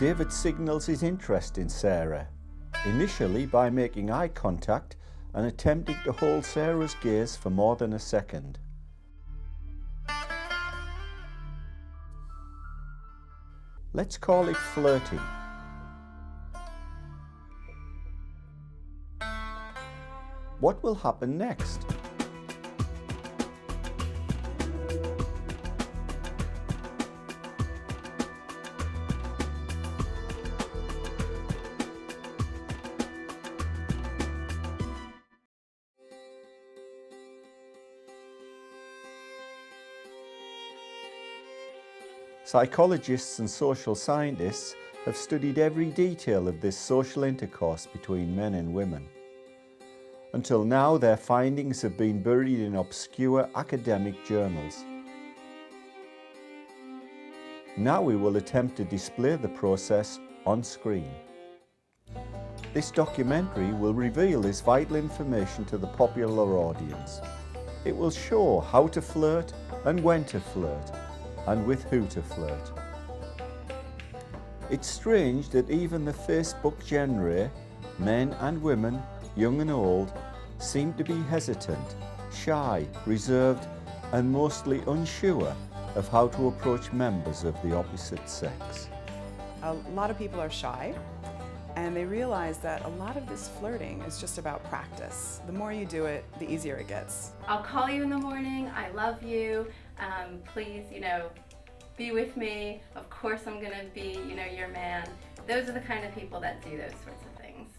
David signals his interest in Sarah, initially by making eye contact and attempting to hold Sarah's gaze for more than a second. Let's call it flirting. What will happen next? Psychologists and social scientists have studied every detail of this social intercourse between men and women. Until now, their findings have been buried in obscure academic journals. Now we will attempt to display the process on screen. This documentary will reveal this vital information to the popular audience. It will show how to flirt and when to flirt, and with who to flirt. It's strange that even the Facebook genre, men and women, young and old, seem to be hesitant, shy, reserved, and mostly unsure of how to approach members of the opposite sex. A lot of people are shy, and they realize that a lot of this flirting is just about practice. The more you do it, the easier it gets. I'll call you in the morning, I love you, please, be with me. Of course I'm gonna be, your man. Those are the kind of people that do those sorts of things.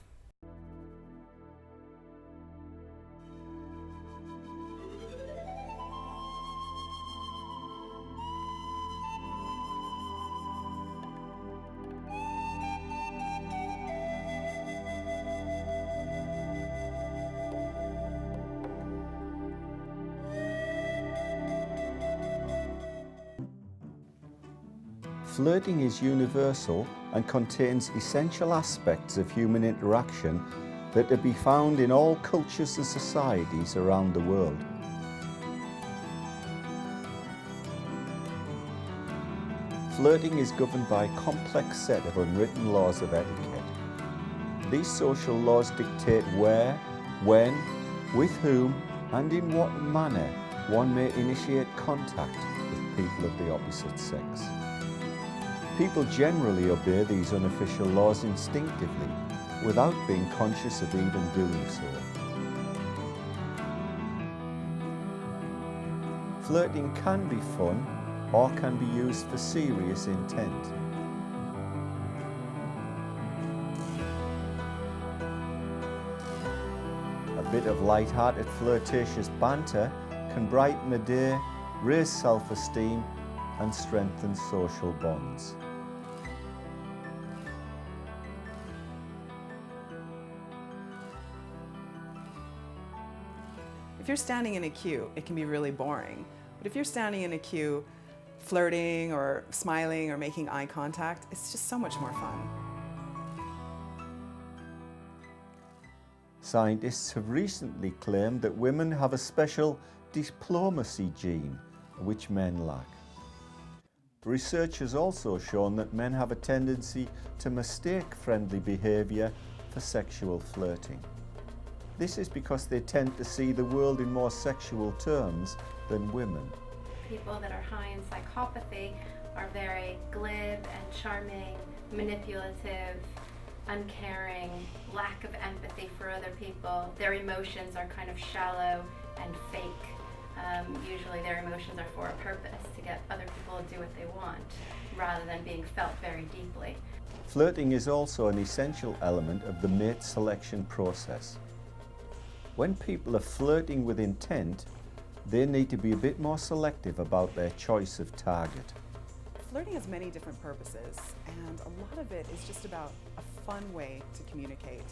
Flirting is universal and contains essential aspects of human interaction that are to be found in all cultures and societies around the world. Flirting is governed by a complex set of unwritten laws of etiquette. These social laws dictate where, when, with whom, and in what manner one may initiate contact with people of the opposite sex. People generally obey these unofficial laws instinctively, without being conscious of even doing so. Flirting can be fun, or can be used for serious intent. A bit of light-hearted flirtatious banter can brighten the day, raise self-esteem, and strengthen social bonds. If you're standing in a queue, it can be really boring. But if you're standing in a queue, flirting or smiling or making eye contact, it's just so much more fun. Scientists have recently claimed that women have a special diplomacy gene, which men lack. Research has also shown that men have a tendency to mistake friendly behaviour for sexual flirting. This is because they tend to see the world in more sexual terms than women. People that are high in psychopathy are very glib and charming, manipulative, uncaring, lack of empathy for other people. Their emotions are kind of shallow and fake. Usually their emotions are for a purpose, to get other people to do what they want, rather than being felt very deeply. Flirting is also an essential element of the mate selection process. When people are flirting with intent, they need to be a bit more selective about their choice of target. Flirting has many different purposes, and a lot of it is just about a fun way to communicate.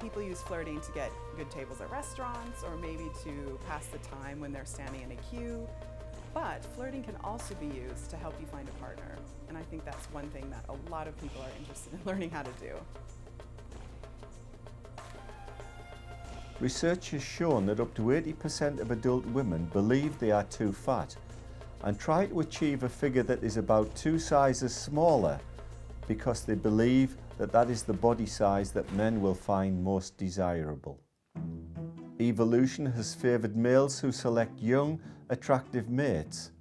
People use flirting to get good tables at restaurants, or maybe to pass the time when they're standing in a queue. But flirting can also be used to help you find a partner, and I think that's one thing that a lot of people are interested in learning how to do. Research has shown that up to 80% of adult women believe they are too fat and try to achieve a figure that is about 2 sizes smaller because they believe that that is the body size that men will find most desirable. Evolution has favoured males who select young, attractive mates,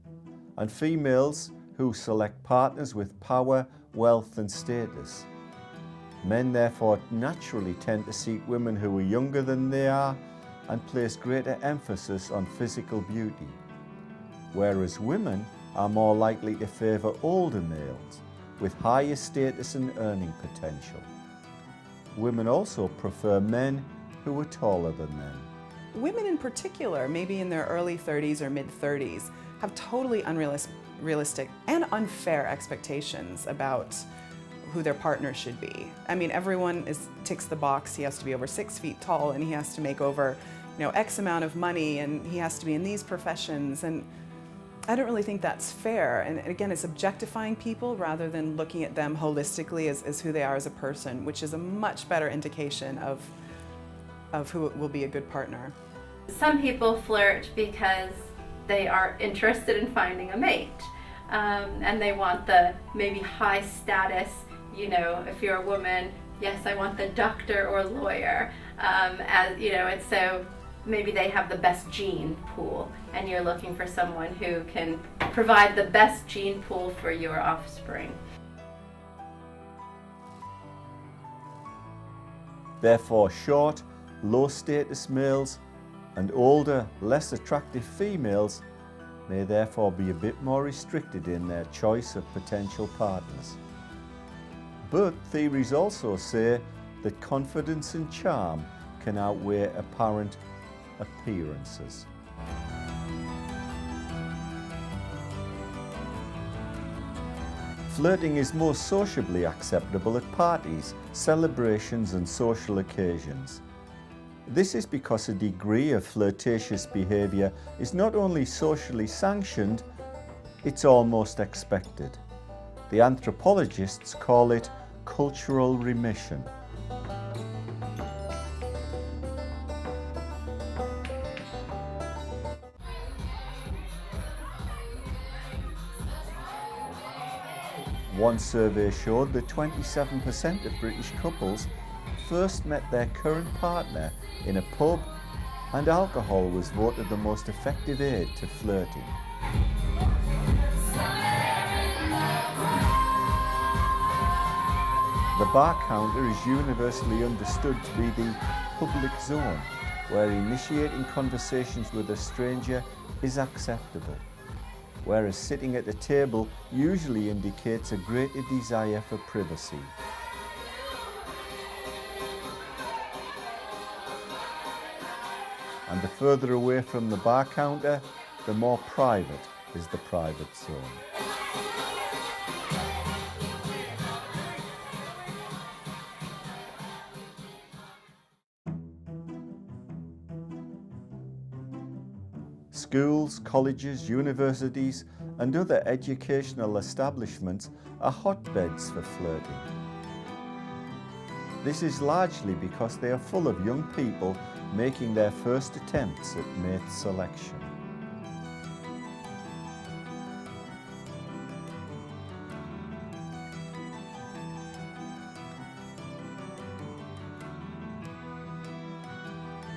and females who select partners with power, wealth and status. Men therefore naturally tend to seek women who are younger than they are and place greater emphasis on physical beauty, whereas women are more likely to favour older males with higher status and earning potential. Women also prefer men who are taller than them. Women in particular, maybe in their early 30s or mid-30s, have totally unrealistic and unfair expectations about who their partner should be. I mean, everyone ticks the box. He has to be over 6 feet tall and he has to make over, X amount of money and he has to be in these professions. And I don't really think that's fair. And again, it's objectifying people rather than looking at them holistically as who they are as a person, which is a much better indication of who will be a good partner. Some people flirt because they are interested in finding a mate, and they want the maybe high status, if you're a woman, yes, I want the doctor or lawyer, and so maybe they have the best gene pool and you're looking for someone who can provide the best gene pool for your offspring. Therefore, short, low-status males and older, less attractive females may therefore be a bit more restricted in their choice of potential partners. But theories also say that confidence and charm can outweigh apparent appearances. Flirting is most sociably acceptable at parties, celebrations and social occasions. This is because a degree of flirtatious behaviour is not only socially sanctioned, it's almost expected. The anthropologists call it cultural remission. One survey showed that 27% of British couples first met their current partner in a pub, and alcohol was voted the most effective aid to flirting. The bar counter is universally understood to be the public zone, where initiating conversations with a stranger is acceptable, whereas sitting at a table usually indicates a greater desire for privacy. And the further away from the bar counter, the more private is the private zone. Schools, colleges, universities and other educational establishments are hotbeds for flirting. This is largely because they are full of young people making their first attempts at mate selection.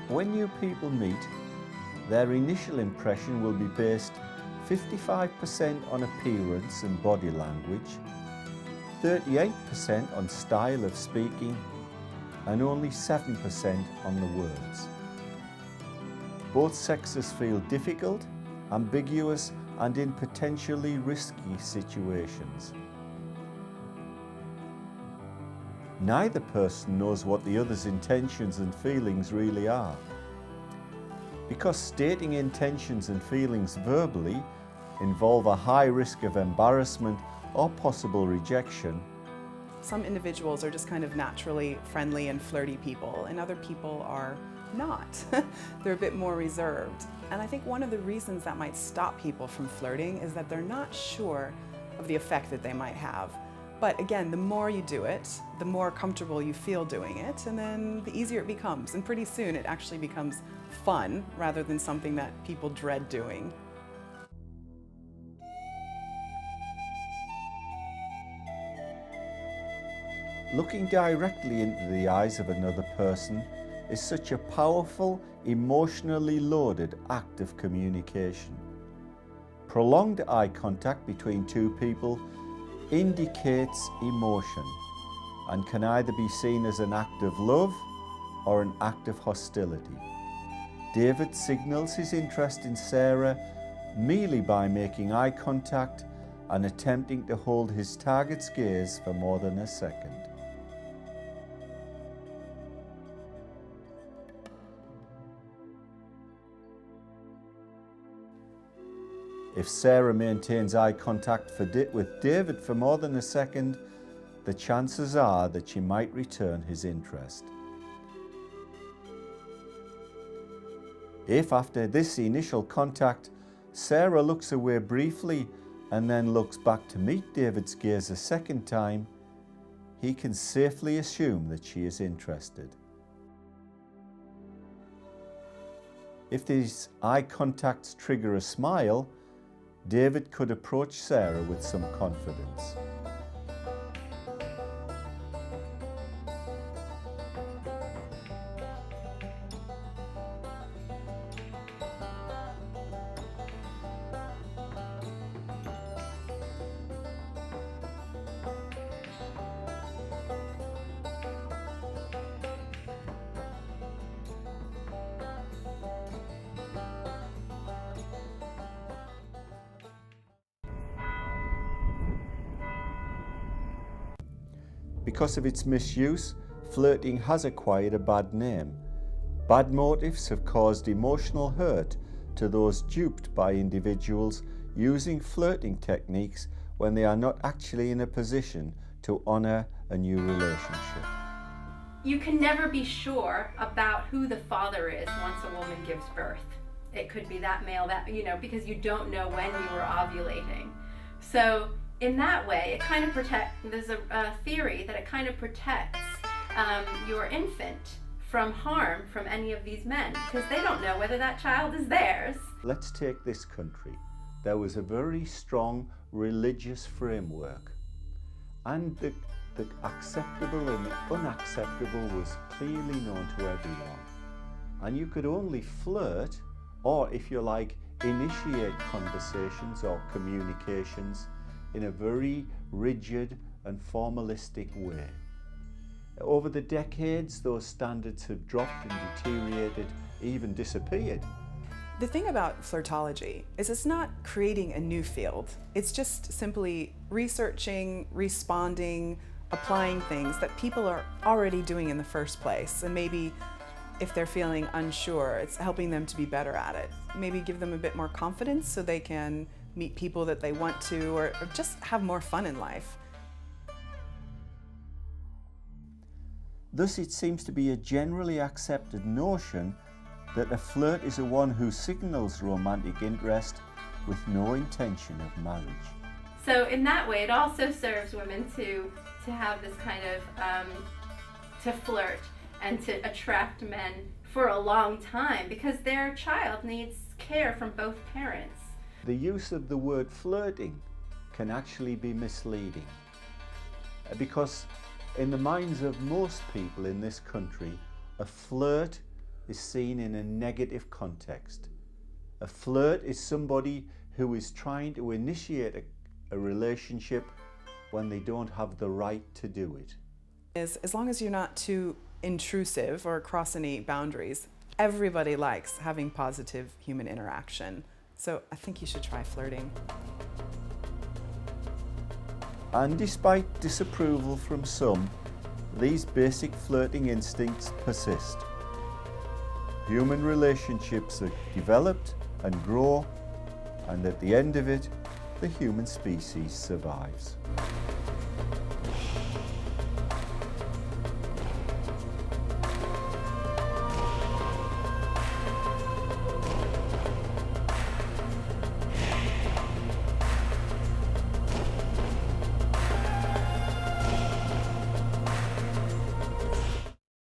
When new people meet, their initial impression will be based 55% on appearance and body language, 38% on style of speaking, and only 7% on the words. Both sexes feel difficult, ambiguous, and in potentially risky situations. Neither person knows what the other's intentions and feelings really are. Because stating intentions and feelings verbally involve a high risk of embarrassment or possible rejection, some individuals are just kind of naturally friendly and flirty people, and other people are not. They're a bit more reserved. And I think one of the reasons that might stop people from flirting is that they're not sure of the effect that they might have. But again, the more you do it, the more comfortable you feel doing it, and then the easier it becomes. And pretty soon it actually becomes fun rather than something that people dread doing. Looking directly into the eyes of another person is such a powerful, emotionally loaded act of communication. Prolonged eye contact between two people indicates emotion and can either be seen as an act of love or an act of hostility. David signals his interest in Sarah merely by making eye contact and attempting to hold his target's gaze for more than a second. If Sarah maintains eye contact with David for more than a second, the chances are that she might return his interest. If after this initial contact, Sarah looks away briefly and then looks back to meet David's gaze a second time, he can safely assume that she is interested. If these eye contacts trigger a smile, David could approach Sarah with some confidence. Because of its misuse, flirting has acquired a bad name. Bad motives have caused emotional hurt to those duped by individuals using flirting techniques when they are not actually in a position to honour a new relationship. You can never be sure about who the father is once a woman gives birth. It could be that male, because you don't know when you were ovulating. So in that way, it kind of there's a theory that it kind of protects your infant from harm from any of these men, because they don't know whether that child is theirs. Let's take this country. There was a very strong religious framework, and the acceptable and unacceptable was clearly known to everyone. And you could only flirt, or if you like, initiate conversations or communications in a very rigid and formalistic way. Over the decades, those standards have dropped and deteriorated, even disappeared. The thing about flirtology is it's not creating a new field. It's just simply researching, responding, applying things that people are already doing in the first place. And maybe if they're feeling unsure, it's helping them to be better at it. Maybe give them a bit more confidence so they can meet people that they want to, or just have more fun in life. Thus, it seems to be a generally accepted notion that a flirt is a one who signals romantic interest with no intention of marriage. So in that way, it also serves women to have this kind of, to flirt and to attract men for a long time, because their child needs care from both parents. The use of the word flirting can actually be misleading, because in the minds of most people in this country, a flirt is seen in a negative context. A flirt is somebody who is trying to initiate a relationship when they don't have the right to do it. As long as you're not too intrusive or cross any boundaries, everybody likes having positive human interaction. So I think you should try flirting. And despite disapproval from some, these basic flirting instincts persist. Human relationships are developed and grow, and at the end of it, the human species survives.